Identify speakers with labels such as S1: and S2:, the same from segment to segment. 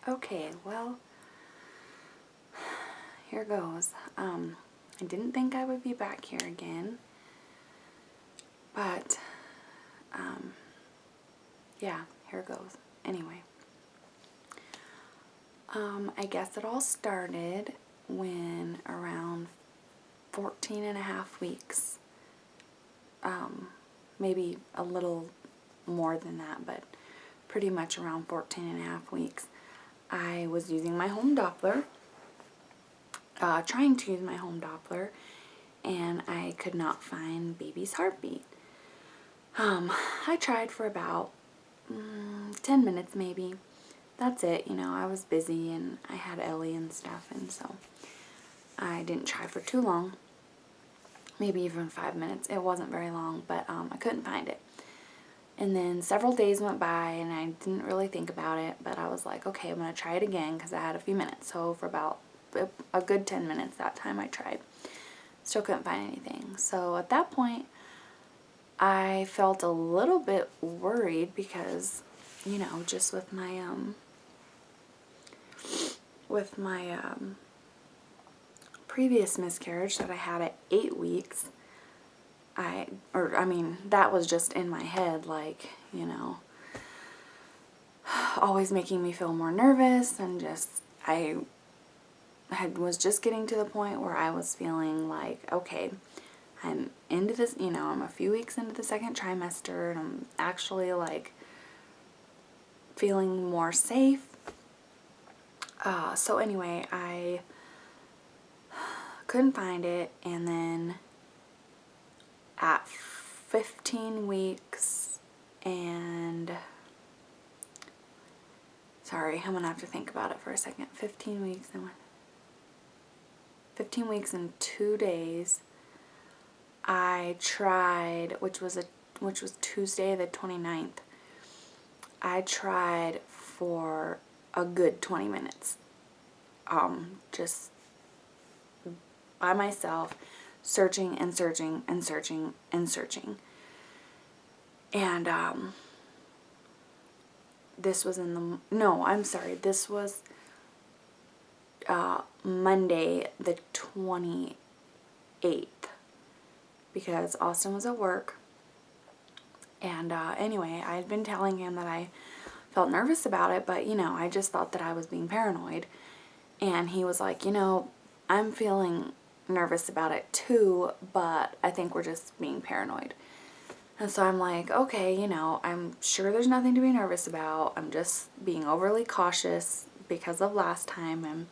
S1: Okay, well, here goes. I didn't think I would be back here again, but, yeah, here goes. Anyway, I guess it all started when around 14 and a half weeks, maybe a little more than that, but pretty much around 14 and a half weeks, I was using my home Doppler, trying to use my home Doppler, and I could not find baby's heartbeat. I tried for about 10 minutes maybe. That's it, you know, I was busy and I had Ellie and stuff, and so I didn't try for too long. Maybe even 5 minutes. It wasn't very long, but I couldn't find it. And then several days went by and I didn't really think about it, but I was like, okay, I'm going to try it again because I had a few minutes. So for about a good 10 minutes that time I tried. Still couldn't find anything. So at that point, I felt a little bit worried because, you know, just with my previous miscarriage that I had at 8 weeks, that was just in my head, like, you know, always making me feel more nervous, and just, was just getting to the point where I was feeling like, okay, I'm into this, you know, I'm a few weeks into the second trimester, and I'm actually, like, feeling more safe. So anyway, I couldn't find it, and then at 15 weeks and, sorry, I'm gonna have to think about it for a second. 15 weeks and 2 days, I tried, which was Tuesday the 29th, I tried for a good 20 minutes, just by myself, searching and searching and searching and searching. And this was this was Monday the 28th, because Austin was at work. And anyway, I had been telling him that I felt nervous about it, but, you know, I just thought that I was being paranoid. And he was like, you know, I'm feeling nervous about it too, but I think we're just being paranoid. And so I'm like, okay, you know, I'm sure there's nothing to be nervous about. I'm just being overly cautious because of last time. And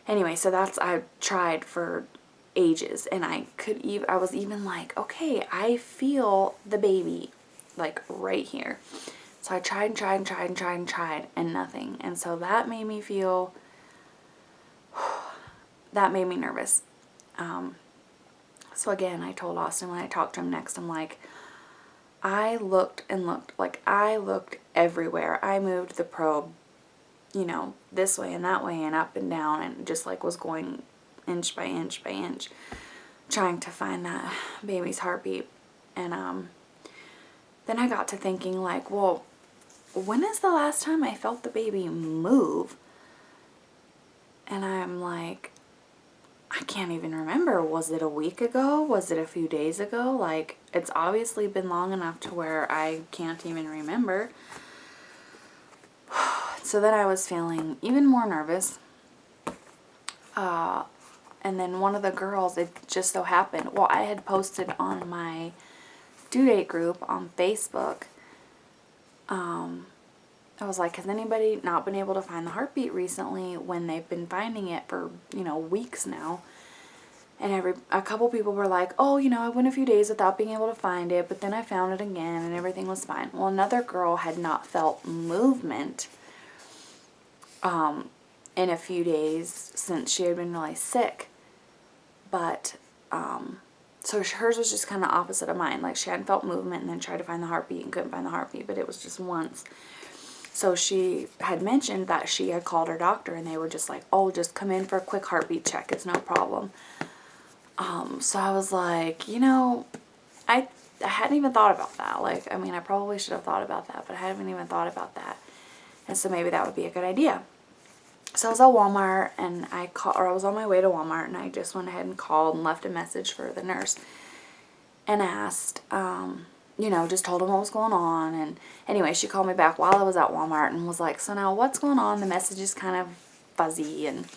S1: anyway, so I tried for ages, and I was even like, okay, I feel the baby, like, right here. So I tried and tried and tried and tried and tried, and nothing. And so that made me nervous. So again, I told Austin when I talked to him next, I'm like, I looked and looked, like, I looked everywhere. I moved the probe, you know, this way and that way and up and down, and just, like, was going inch by inch by inch, trying to find that baby's heartbeat. And then I got to thinking, like, well, when is the last time I felt the baby move? And I'm like, I can't even remember. Was it a week ago? Was it a few days ago? Like, it's obviously been long enough to where I can't even remember. So then I was feeling even more nervous. And then one of the girls, it just so happened, well, I had posted on my due date group on Facebook, I was like, has anybody not been able to find the heartbeat recently, when they've been finding it for, you know, weeks now? And a couple people were like, oh, you know, I went a few days without being able to find it, but then I found it again and everything was fine. Well, another girl had not felt movement in a few days since she had been really sick. But so hers was just kind of opposite of mine. Like, she hadn't felt movement and then tried to find the heartbeat and couldn't find the heartbeat, but it was just once. So she had mentioned that she had called her doctor, and they were just like, oh, just come in for a quick heartbeat check. It's no problem. So I was like, you know, I hadn't even thought about that. I probably should have thought about that, but I haven't even thought about that. And so maybe that would be a good idea. So I was at Walmart, and I was on my way to Walmart, and I just went ahead and called and left a message for the nurse and asked, you know, just told him what was going on. And anyway, she called me back while I was at Walmart and was like, so now what's going on? The message is kind of fuzzy. And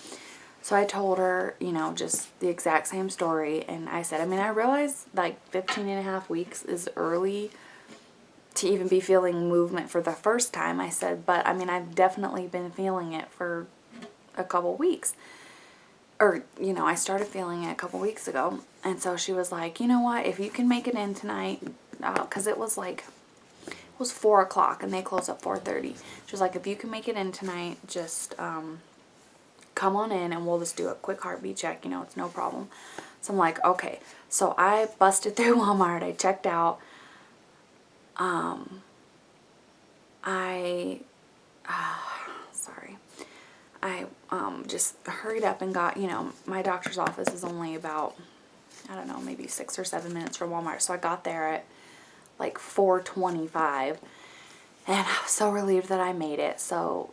S1: so I told her, you know, just the exact same story. And I said, I mean, I realize like 15.5 weeks is early to even be feeling movement for the first time. I said, but I mean, I've definitely been feeling it for a couple weeks. Or, you know, I started feeling it a couple weeks ago. And so she was like, you know what, if you can make it in tonight, because it was 4 o'clock and they close at 4:30. She was like, if you can make it in tonight, just come on in and we'll just do a quick heartbeat check. You know, it's no problem. So I'm like, okay. So I busted through Walmart. I checked out. I just hurried up and got, you know, my doctor's office is only about, I don't know, maybe 6 or 7 minutes from Walmart. So I got there at like 4:25, and I was so relieved that I made it. So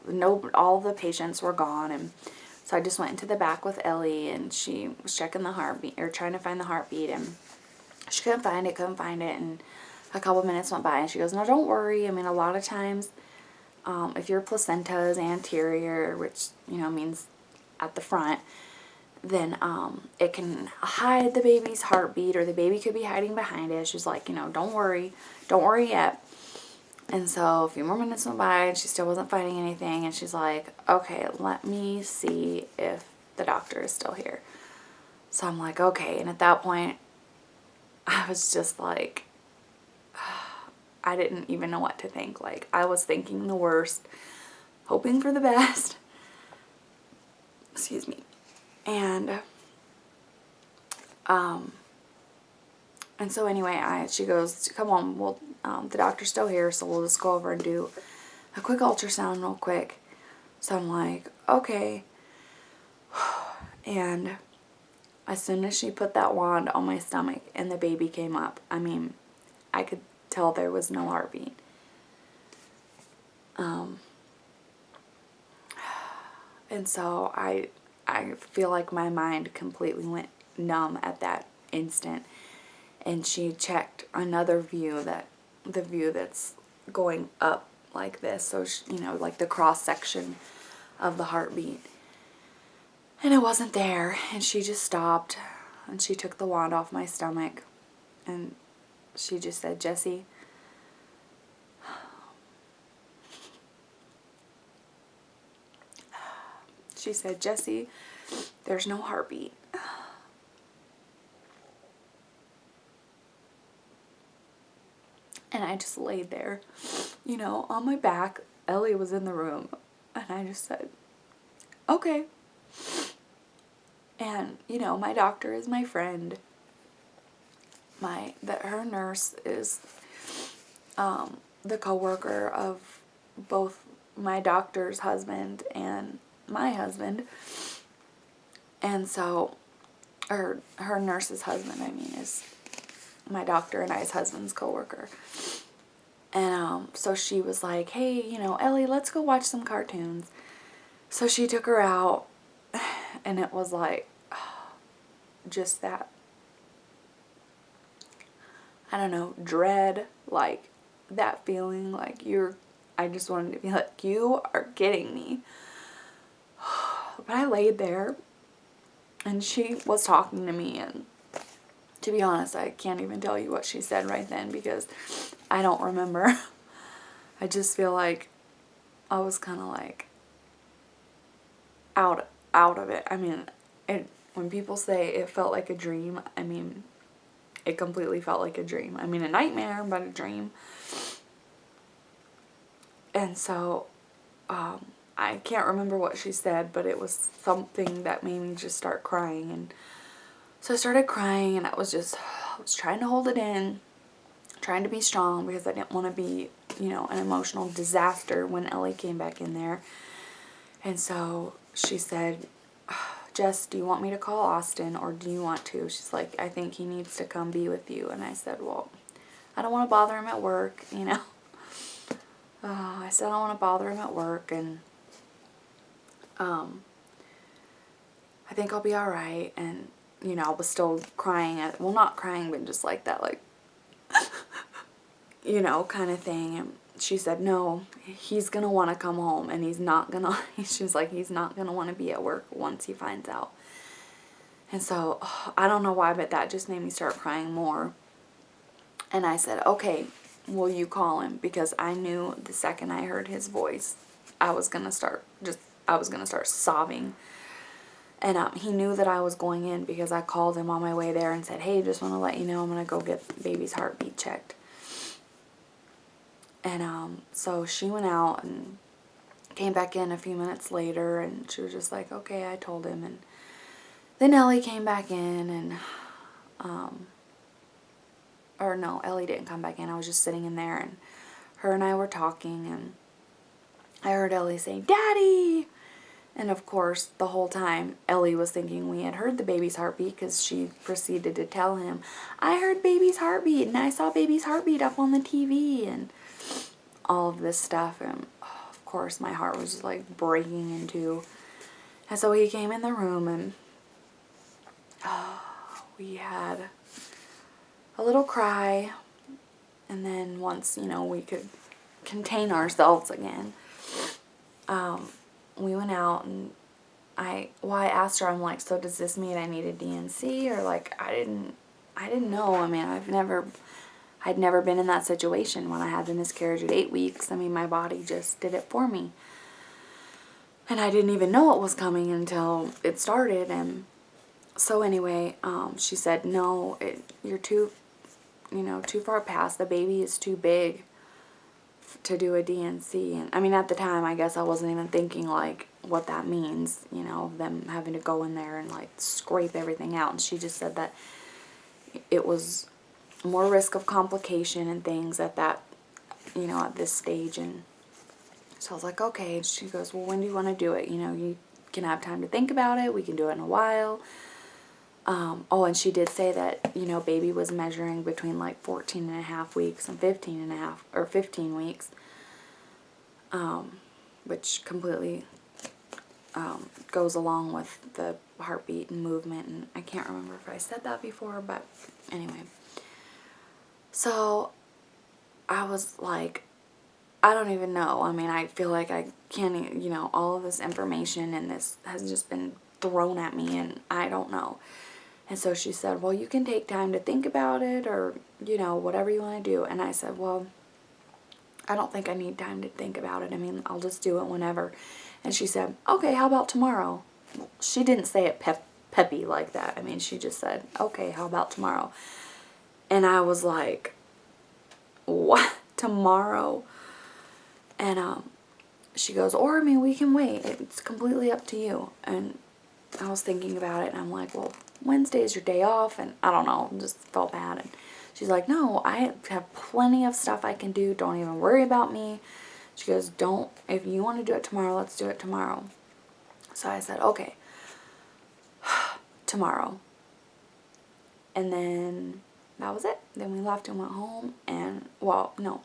S1: all the patients were gone, and so I just went into the back with Ellie, and she was checking the heartbeat, or trying to find the heartbeat, and she couldn't find it, and a couple minutes went by, and she goes, no, don't worry. I mean, a lot of times, if your placenta is anterior, which, you know, means at the front, then it can hide the baby's heartbeat, or the baby could be hiding behind it. She's like, you know, don't worry yet. And so a few more minutes went by, and she still wasn't finding anything, and she's like, okay, let me see if the doctor is still here. So I'm like, okay. And at that point, I was just like, I didn't even know what to think. Like, I was thinking the worst, hoping for the best. Excuse me. And so anyway, she goes, come on, well, the doctor's still here, so we'll just go over and do a quick ultrasound real quick. So I'm like, okay. And as soon as she put that wand on my stomach and the baby came up, I mean, I could tell there was no heartbeat. And so I feel like my mind completely went numb at that instant. And she checked another view, the view that's going up like this, so she, you know, like the cross section of the heartbeat. And it wasn't there, and she just stopped, and she took the wand off my stomach, and she just said, Jessie, she said, Jessie, there's no heartbeat. And I just laid there, you know, on my back. Ellie was in the room, and I just said, okay. And, you know, my doctor is my friend. Her nurse is the coworker of both my doctor's husband and my husband. And so, her nurse's husband, I mean, is my doctor and I's husband's coworker. And so she was like, hey, you know, Ellie, let's go watch some cartoons. So she took her out, and it was like, just that, I don't know, dread, like that feeling like I just wanted to be like, you are kidding me. But I laid there, and she was talking to me, and to be honest, I can't even tell you what she said right then, because I don't remember. I just feel like I was kind of like out of it. I mean, when people say it felt like a dream, I mean, it completely felt like a dream. I mean, a nightmare, but a dream. And so, I can't remember what she said, but it was something that made me just start crying. And so I started crying, and I was trying to hold it in, trying to be strong, because I didn't want to be, you know, an emotional disaster when Ellie came back in there. And so she said, Jess, do you want me to call Austin, or do you want to? She's like, I think he needs to come be with you. And I said, well, I don't want to bother him at work, you know. I said I don't want to bother him at work. And I think I'll be alright. And, you know, I was still crying well, not crying, but just like that, like, you know, kind of thing. And she said, no, he's gonna want to come home, and he's not gonna, she's like, he's not gonna want to be at work once he finds out. And so, I don't know why, but that just made me start crying more. And I said, okay, will you call him? Because I knew the second I heard his voice, I was gonna start sobbing. And he knew that I was going in, because I called him on my way there and said, hey, just want to let you know I'm going to go get baby's heartbeat checked. And so she went out and came back in a few minutes later, and she was just like, okay, I told him. And then Ellie came back in, and, or no, Ellie didn't come back in. I was just sitting in there, and her and I were talking, and I heard Ellie say, Daddy! And of course, the whole time, Ellie was thinking we had heard the baby's heartbeat, because she proceeded to tell him, I heard baby's heartbeat, and I saw baby's heartbeat up on the TV, and all of this stuff. And of course, my heart was just like breaking in two. And so he came in the room, and we had a little cry. And then once, you know, we could contain ourselves again, we went out, and I asked her, I'm like, so does this mean I need a DNC? Or like, I didn't know. I mean, I'd never been in that situation when I had the miscarriage at 8 weeks. I mean, my body just did it for me. And I didn't even know it was coming until it started. And so anyway, she said, no, you're too far past. The baby is too big to do a DNC. And I mean, at the time, I guess I wasn't even thinking like what that means, you know, them having to go in there and like scrape everything out. And she just said that it was more risk of complication and things at that, you know, at this stage. And so I was like, okay. And she goes, well, when do you want to do it? You know, you can have time to think about it. We can do it in a while. Oh, and she did say that, you know, baby was measuring between like 14 and a half weeks and 15 and a half, or 15 weeks, which completely goes along with the heartbeat and movement. And I can't remember if I said that before, but anyway. So I was like, I don't even know. I mean, I feel like I can't, you know, all of this information and this has just been thrown at me, and I don't know. And so she said, well, you can take time to think about it, or, you know, whatever you want to do. And I said, well, I don't think I need time to think about it. I mean, I'll just do it whenever. And she said, okay, how about tomorrow? She didn't say it peppy like that. I mean, she just said, okay, how about tomorrow? And I was like, what? Tomorrow? And she goes, or I mean, we can wait. It's completely up to you. And I was thinking about it, and I'm like, well, Wednesday is your day off, and I don't know, just felt bad. And she's like, no, I have plenty of stuff I can do. Don't even worry about me. She goes, if you want to do it tomorrow, let's do it tomorrow. So I said, okay, tomorrow. And then that was it. Then we left and went home, and, well, no,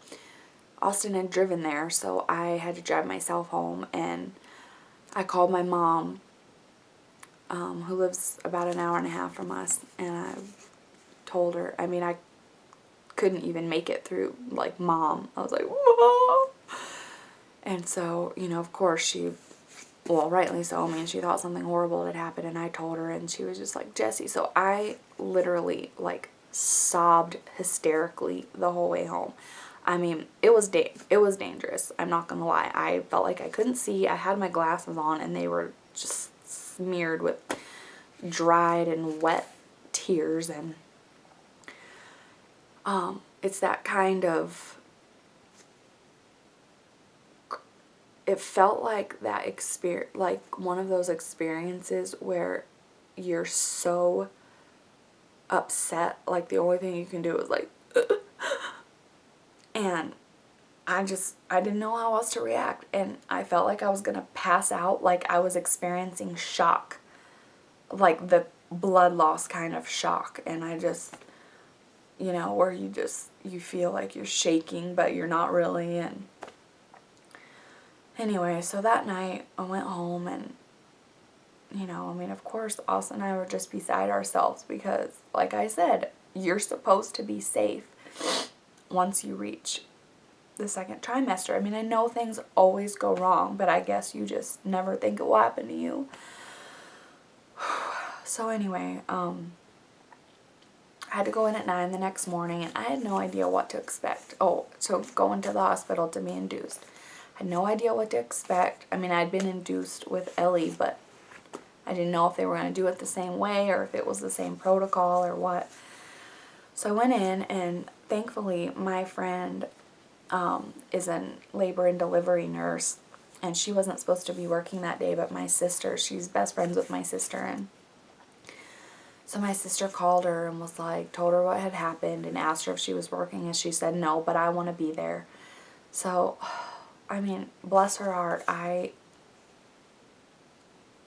S1: Austin had driven there, so I had to drive myself home. And I called my mom, who lives about an hour and a half from us, and I told her, I mean, I couldn't even make it through, like, Mom. I was like, Mom! And so, you know, of course she, well, rightly so, I mean, she thought something horrible had happened, and I told her, and she was just like, Jessie. So I literally, like, sobbed hysterically the whole way home. I mean, it was dangerous. I'm not gonna lie. I felt like I couldn't see. I had my glasses on, and they were just smeared with dried and wet tears. And it's that kind of, it felt like that experience, like one of those experiences where you're so upset, like the only thing you can do is like and I didn't know how else to react, and I felt like I was gonna pass out, like I was experiencing shock, like the blood loss kind of shock. And I just, you know, where you feel like you're shaking, but you're not really. And anyway, so that night I went home, and you know, I mean, of course, Austin and I were just beside ourselves because, like I said, you're supposed to be safe once you reach the second trimester. I mean, I know things always go wrong, but I guess you just never think it will happen to you. So anyway, I had to go in at 9 the next morning, and I had no idea what to expect. Oh, so going to the hospital to be induced. I had no idea what to expect. I mean, I'd been induced with Ellie, but I didn't know if they were going to do it the same way or if it was the same protocol or what. So I went in, and thankfully my friend is a labor and delivery nurse, and she wasn't supposed to be working that day, but my sister, she's best friends with my sister, and so my sister called her and was like, told her what had happened and asked her if she was working, and she said no, but I want to be there. So, I mean, bless her heart, I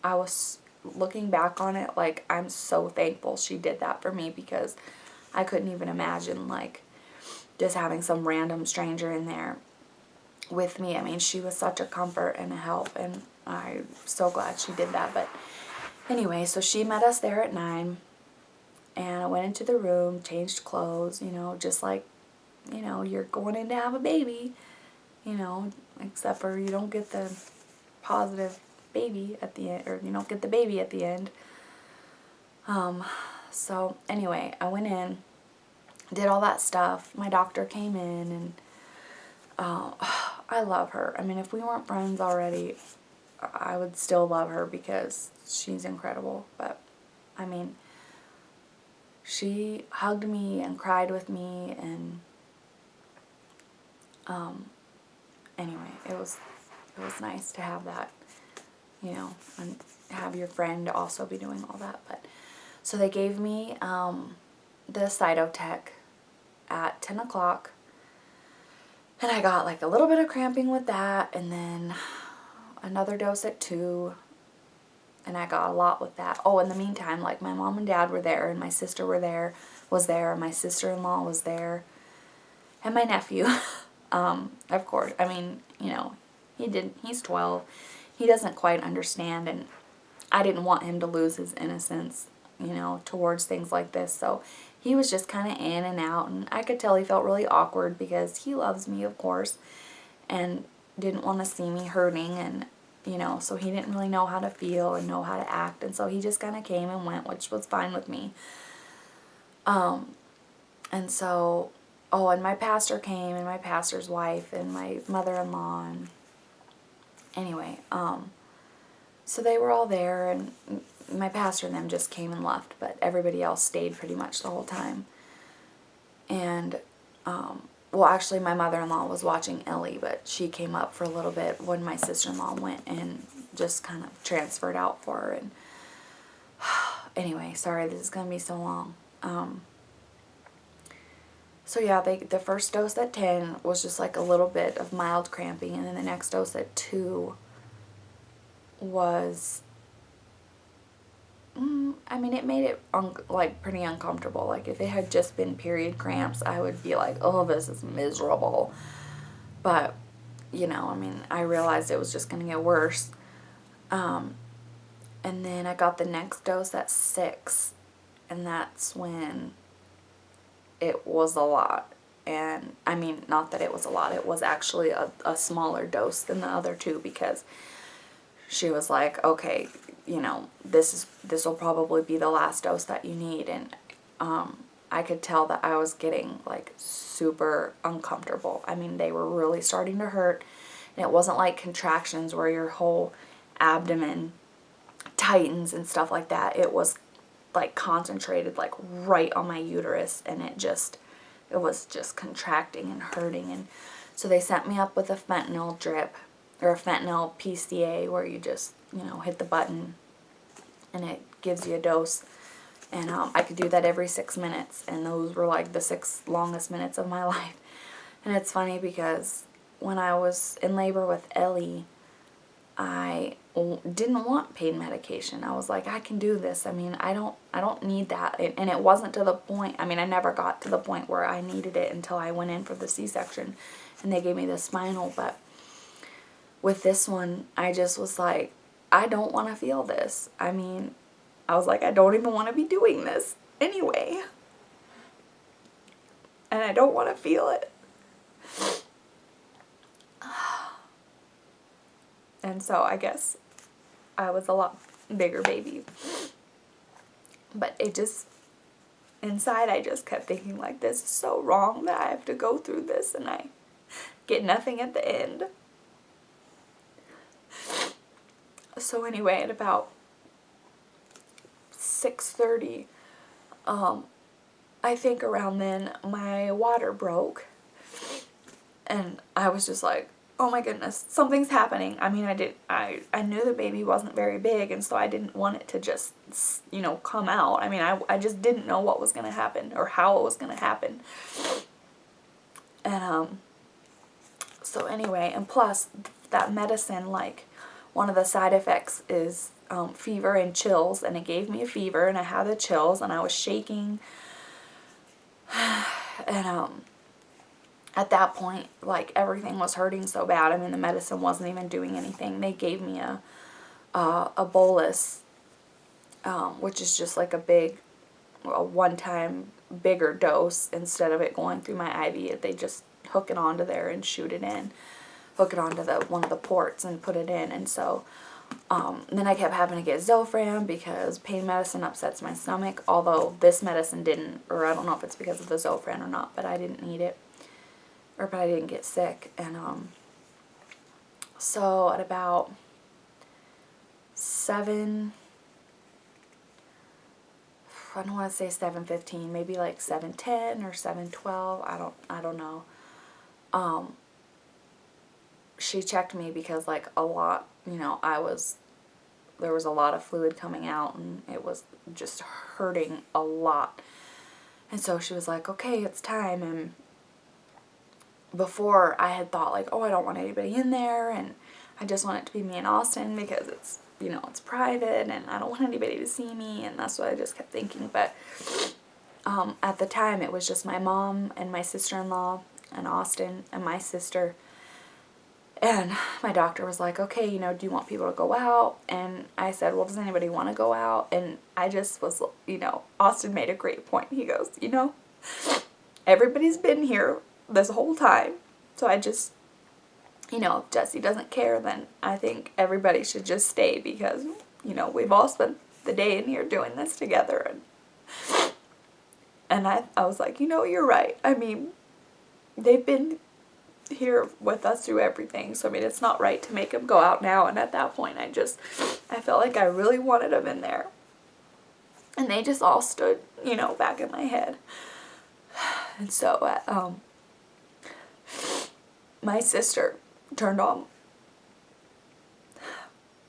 S1: was looking back on it, like, I'm so thankful she did that for me, because I couldn't even imagine, like, just having some random stranger in there with me. I mean, she was such a comfort and a help, and I'm so glad she did that. But anyway, so she met us there at 9, and I went into the room, changed clothes, you know, just like, you know, you're going in to have a baby, you know, except for you don't get the positive baby at the end, or you don't get the baby at the end. So anyway, I went in, did all that stuff. My doctor came in, and I love her. I mean, if we weren't friends already, I would still love her because she's incredible. But, I mean, she hugged me and cried with me, and anyway, it was nice to have that, you know, and have your friend also be doing all that. But so they gave me the Cytotec at 10 o'clock, and I got like a little bit of cramping with that, and then another dose at 2, and I got a lot with that. Oh, in the meantime, like, my mom and dad were there, and my sister was there, and my sister-in-law was there, and my nephew. Of course, I mean, you know, he's 12. He doesn't quite understand, and I didn't want him to lose his innocence, you know, towards things like this. So he was just kind of in and out, and I could tell he felt really awkward because he loves me, of course, and didn't want to see me hurting, and, you know, so he didn't really know how to feel and know how to act, and so he just kind of came and went, which was fine with me. And so, oh, and my pastor came, and my pastor's wife, and my mother-in-law, and anyway, so they were all there, and my pastor and them just came and left, but everybody else stayed pretty much the whole time. And, well, actually, my mother-in-law was watching Ellie, but she came up for a little bit when my sister-in-law went and just kind of transferred out for her. And anyway, sorry, this is going to be so long. So yeah, the first dose at 10 was just like a little bit of mild cramping, and then the next dose at 2 was, I mean, it made it like pretty uncomfortable. Like, if it had just been period cramps, I would be like, oh, this is miserable. But, you know, I mean, I realized it was just going to get worse. And then I got the next dose at 6, and that's when it was a lot. And, I mean, not that it was a lot, it was actually a smaller dose than the other 2, because she was like, okay, you know, this will probably be the last dose that you need. And I could tell that I was getting, like, super uncomfortable. I mean, they were really starting to hurt, and it wasn't like contractions where your whole abdomen tightens and stuff like that. It was, like, concentrated, like, right on my uterus, and it was just contracting and hurting. And so they sent me up with a fentanyl drip, or a fentanyl PCA, where you just, you know, hit the button and it gives you a dose. And I could do that every 6 minutes, and those were like the 6 longest minutes of my life. And it's funny because when I was in labor with Ellie, I didn't want pain medication. I was like, I can do this. I mean, I don't need that. And it wasn't to the point, I mean, I never got to the point where I needed it until I went in for the C-section and they gave me the spinal. But with this one, I just was like, I don't want to feel this. I mean, I was like, I don't even want to be doing this anyway. And I don't want to feel it. And so I guess I was a lot bigger baby. But it just, inside I just kept thinking like, this is so wrong that I have to go through this and I get nothing at the end. So anyway, at about 6:30, I think around then, my water broke. And I was just like, oh my goodness, something's happening. I mean, I knew the baby wasn't very big, and so I didn't want it to just, you know, come out. I mean, I just didn't know what was going to happen or how it was going to happen. And, so anyway, and plus, that medicine, like, one of the side effects is fever and chills, and it gave me a fever, and I had the chills, and I was shaking. And, at that point, like, everything was hurting so bad. I mean, the medicine wasn't even doing anything. They gave me a bolus, which is just like a one-time bigger dose. Instead of it going through my IV, they just hook it onto there and shoot it in. Hook it onto one of the ports and put it in. And so, then I kept having to get Zofran because pain medicine upsets my stomach. Although this medicine didn't, or I don't know if it's because of the Zofran or not, but I didn't need it. But I didn't get sick. And so at about 7, I don't want to say 7:15, maybe like 7:10 or 7:12, I don't know. She checked me because, like, a lot, you know, there was a lot of fluid coming out, and it was just hurting a lot. And so she was like, okay, it's time. And before, I had thought, like, oh, I don't want anybody in there, and I just want it to be me and Austin because it's, you know, it's private, and I don't want anybody to see me, and that's what I just kept thinking. But at the time, it was just my mom and my sister-in-law and Austin and my sister. And my doctor was like, okay, you know, do you want people to go out? And I said, well, does anybody want to go out? And I just was, you know, Austin made a great point. He goes, you know, everybody's been here this whole time. So I just, you know, if Jesse doesn't care, then I think everybody should just stay because, you know, we've all spent the day in here doing this together. And I was like, you know, you're right. I mean, they've been here with us through everything. So, I mean, it's not right to make them go out now. And at that point, I felt like I really wanted them in there. And they just all stood, you know, back in my head. And so, my sister turned on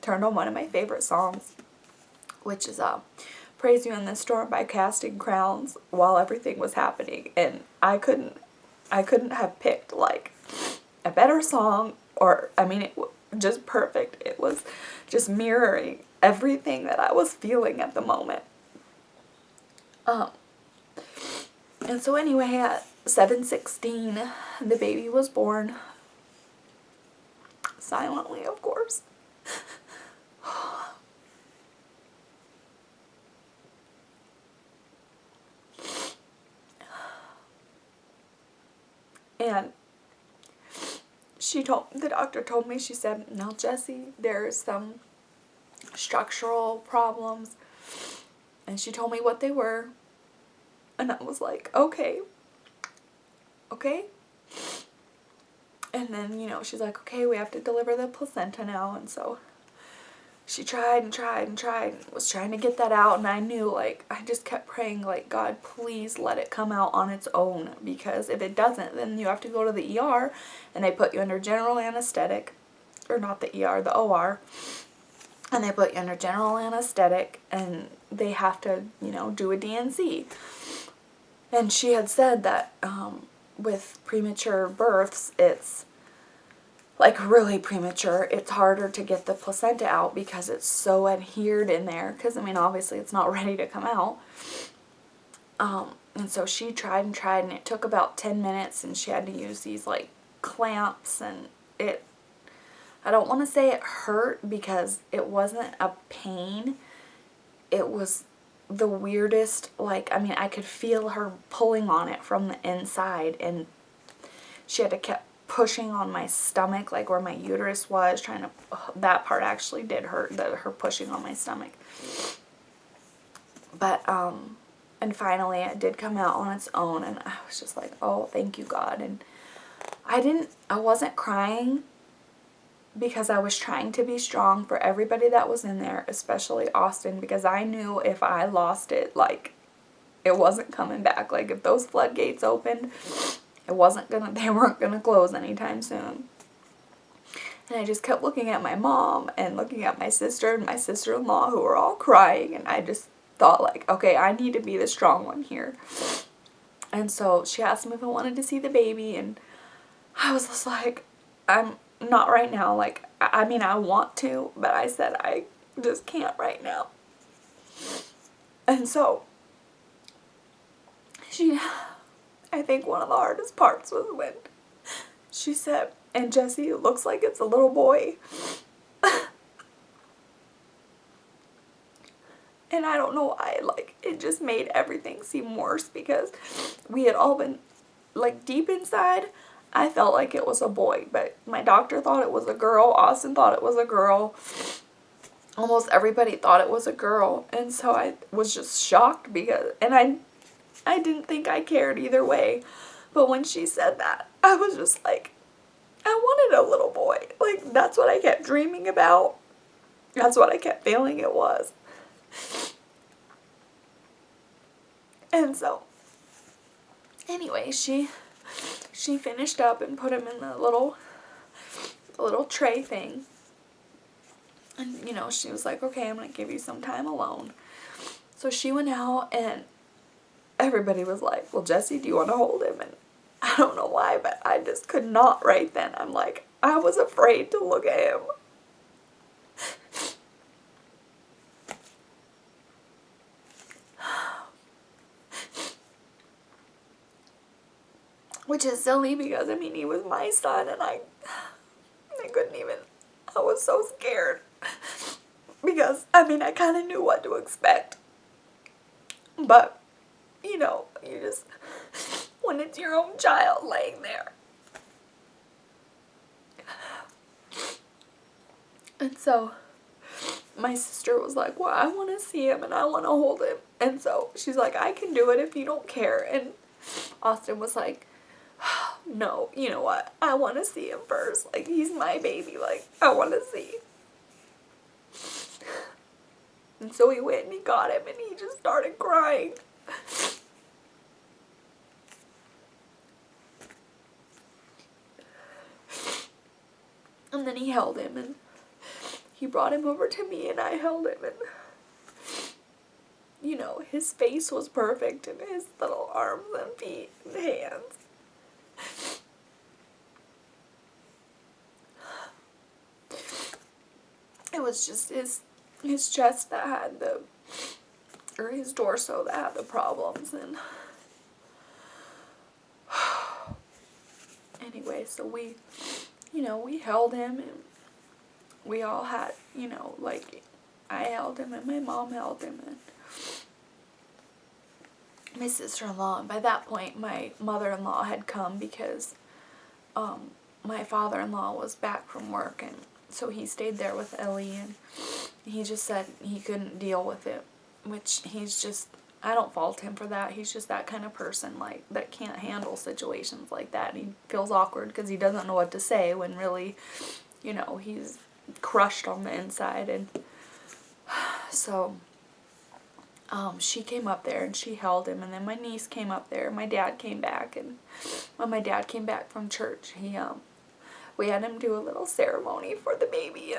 S1: one of my favorite songs, which is Praise You in the Storm by Casting Crowns while everything was happening. And I couldn't have picked, like, a better song, or, I mean, it was just perfect. It was just mirroring everything that I was feeling at the moment. And so anyway, at 7:16, the baby was born. Silently, of course. And the doctor told me, she said, no, Jessie, there's some structural problems. And she told me what they were. And I was like, okay. And then, you know, she's like, okay, we have to deliver the placenta now. And so she tried and was trying to get that out. And I knew, like, I just kept praying, like, God, please let it come out on its own. Because if it doesn't, then you have to go to the ER. And they put you under general anesthetic. Or not the ER, the OR. And they put you under general anesthetic. And they have to, you know, do a DNC. And she had said that with premature births, it's, like, really premature. It's harder to get the placenta out because it's so adhered in there. Because, I mean, obviously it's not ready to come out. And so she tried, and it took about 10 minutes, and she had to use these, like, clamps, and I don't want to say it hurt because it wasn't a pain. It was the weirdest, like, I mean, I could feel her pulling on it from the inside, and she had to keep pushing on my stomach, like where my uterus was, trying to, that part actually did hurt, her pushing on my stomach. But, and finally it did come out on its own, and I was just like, oh, thank you, God. And I wasn't crying because I was trying to be strong for everybody that was in there, especially Austin, because I knew if I lost it, like, it wasn't coming back. Like, if those floodgates opened, they weren't gonna close anytime soon. And I just kept looking at my mom and looking at my sister and my sister-in-law, who were all crying, and I just thought, like, okay, I need to be the strong one here. And so she asked me if I wanted to see the baby, and I was just like, I'm not right now. Like, I mean, I want to, but I said I just can't right now. And so I think one of the hardest parts was when she said, and Jesse, it looks like it's a little boy. And I don't know why, like, it just made everything seem worse, because we had all been, like, deep inside, I felt like it was a boy, but my doctor thought it was a girl. Austin thought it was a girl. Almost everybody thought it was a girl. And so I was just shocked, because, and I didn't think I cared either way. But when she said that, I was just like, I wanted a little boy. Like, that's what I kept dreaming about. That's what I kept feeling it was. And so, anyway, she finished up and put him in the little tray thing. And, you know, she was like, okay, I'm going to give you some time alone. So she went out, and everybody was like, well, Jesse, do you want to hold him? And I don't know why, but I just could not right then. I'm like, I was afraid to look at him. Which is silly, because, I mean, he was my son, and I couldn't even, I was so scared. Because, I mean, I kind of knew what to expect. But, you know, you just, when it's your own child laying there. And so, my sister was like, well, I want to see him, and I want to hold him. And so, she's like, I can do it if you don't care. And Austin was like, no, you know what, I want to see him first. Like, he's my baby. Like, I want to see. And so he went and he got him, and he just started crying. And then he held him, and he brought him over to me, and I held him, and, you know, his face was perfect, and his little arms and feet and hands. It was just his chest that had or his torso that had the problems. And anyway, so we held him, and we all had, you know, like, I held him, and my mom held him, and my sister-in-law. And by that point, my mother-in-law had come, because my father-in-law was back from work, and so he stayed there with Ellie, and he just said he couldn't deal with it, which he's just, I don't fault him for that. He's just that kind of person, like, that can't handle situations like that. He feels awkward because he doesn't know what to say, when really, you know, he's crushed on the inside. And so she came up there, and she held him, and then my niece came up there. My dad came back, and when my dad came back from church, we had him do a little ceremony for the baby.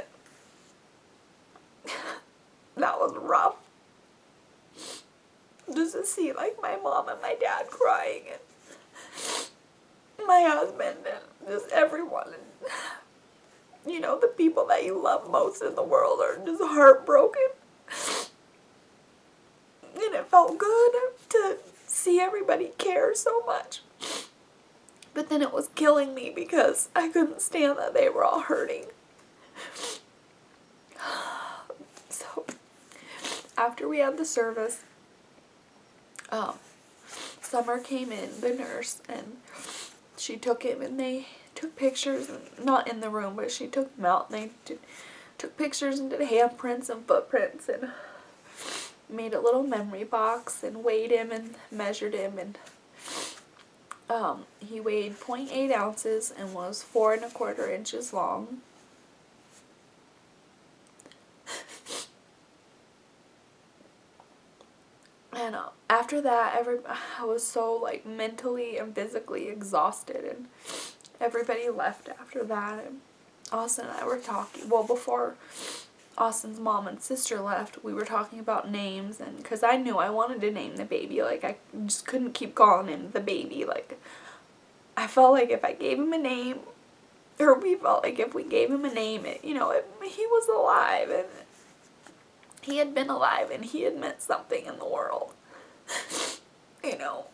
S1: That was rough. Just to see, like, my mom and my dad crying, and my husband, and just everyone. And, you know, the people that you love most in the world are just heartbroken. And it felt good to see everybody care so much. But then it was killing me, because I couldn't stand that they were all hurting. So, after we had the service, Summer came in, the nurse, and she took him and they took pictures, not in the room, but she took him out and they took pictures and did handprints and footprints and made a little memory box and weighed him and measured him, and he weighed 0.8 ounces and was 4¼ inches long. And after that, I was so like mentally and physically exhausted, and everybody left after that, and Austin and I were talking, well, before Austin's mom and sister left, we were talking about names, and because I knew I wanted to name the baby, like I just couldn't keep calling him the baby, like I felt like if I gave him a name, or we felt like if we gave him a name, he was alive, and he had been alive, and he had meant something in the world, you know.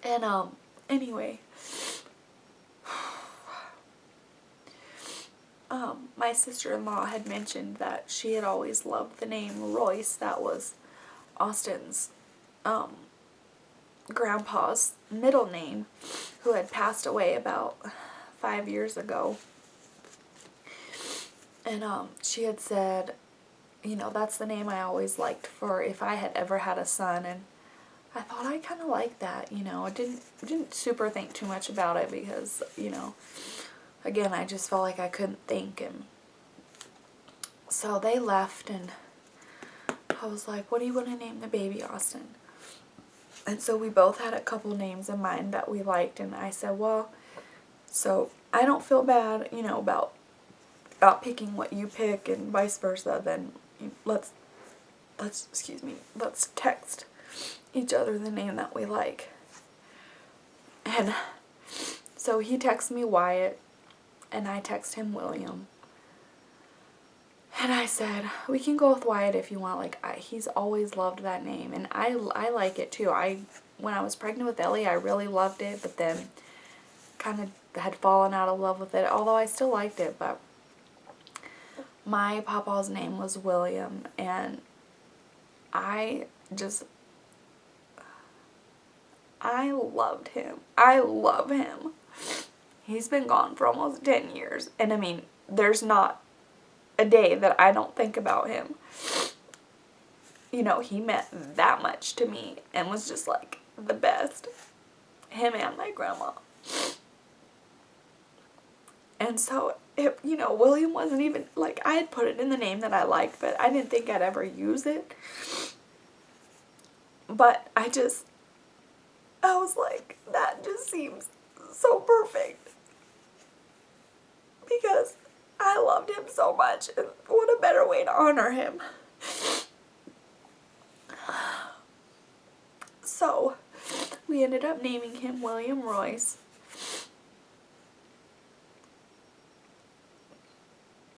S1: And anyway, my sister-in-law had mentioned that she had always loved the name Royce. That was Austin's grandpa's middle name, who had passed away about 5 years ago. And she had said, that's the name I always liked for if I had ever had a son. And I thought I kind of liked that, I didn't super think too much about it because, again, I just felt like I couldn't think. And so they left, and I was like, what do you want to name the baby, Austin? And so we both had a couple names in mind that we liked, and I said, well, so I don't feel bad, about picking what you pick and vice versa, then let's text each other the name that we like. And so he texts me Wyatt, and I text him William. And I said, we can go with Wyatt if you want. Like, he's always loved that name, and I like it too. When I was pregnant with Ellie, I really loved it, but then kind of had fallen out of love with it, although I still liked it. But my papa's name was William, and I loved him. I love him. He's been gone for almost 10 years, and I mean, there's not a day that I don't think about him. He meant that much to me and was just like the best. Him and my grandma. And so, William wasn't even, like, I had put it in the name that I liked, but I didn't think I'd ever use it. But I was like, that just seems so perfect. Because I loved him so much, and what a better way to honor him. So, we ended up naming him William Royce.